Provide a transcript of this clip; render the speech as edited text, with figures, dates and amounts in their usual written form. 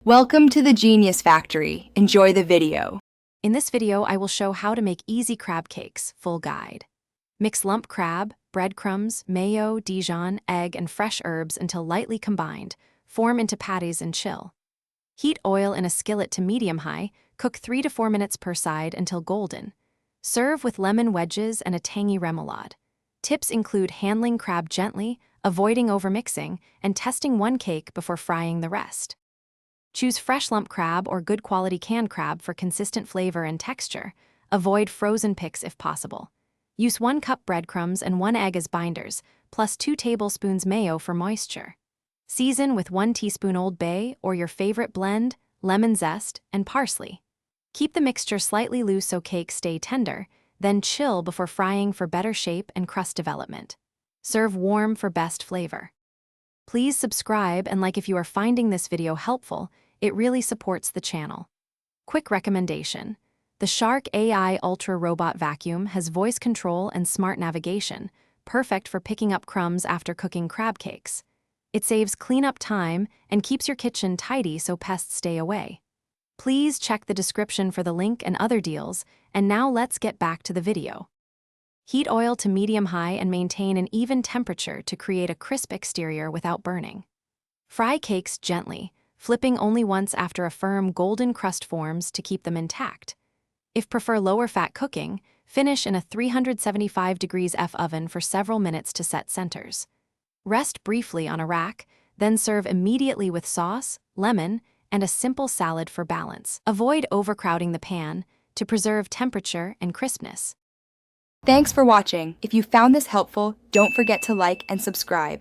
Welcome to the Genius Factory. Enjoy the video. In this video, I will show how to make easy crab cakes, full guide. Mix lump crab, breadcrumbs, mayo, Dijon, egg, and fresh herbs until lightly combined. Form into patties and chill. Heat oil in a skillet to medium-high, cook 3 to 4 minutes per side until golden. Serve with lemon wedges and a tangy remoulade. Tips include handling crab gently, avoiding overmixing, and testing one cake before frying the rest. Choose fresh lump crab or good quality canned crab for consistent flavor and texture. Avoid frozen picks if possible. Use 1 cup breadcrumbs and 1 egg as binders, plus 2 tablespoons mayo for moisture. Season with 1 teaspoon Old Bay or your favorite blend, lemon zest, and parsley. Keep the mixture slightly loose so cakes stay tender, then chill before frying for better shape and crust development. Serve warm for best flavor. Please subscribe and like if you are finding this video helpful. It really supports the channel. Quick recommendation. The Shark AI Ultra Robot Vacuum has voice control and smart navigation, perfect for picking up crumbs after cooking crab cakes. It saves cleanup time and keeps your kitchen tidy so pests stay away. Please check the description for the link and other deals, and now let's get back to the video. Heat oil to medium-high and maintain an even temperature to create a crisp exterior without burning. Fry cakes gently, flipping only once after a firm golden crust forms to keep them intact. If prefer lower-fat cooking, finish in a 375 degrees F oven for several minutes to set centers. Rest briefly on a rack, then serve immediately with sauce, lemon, and a simple salad for balance. Avoid overcrowding the pan to preserve temperature and crispness. Thanks for watching. If you found this helpful, don't forget to like and subscribe.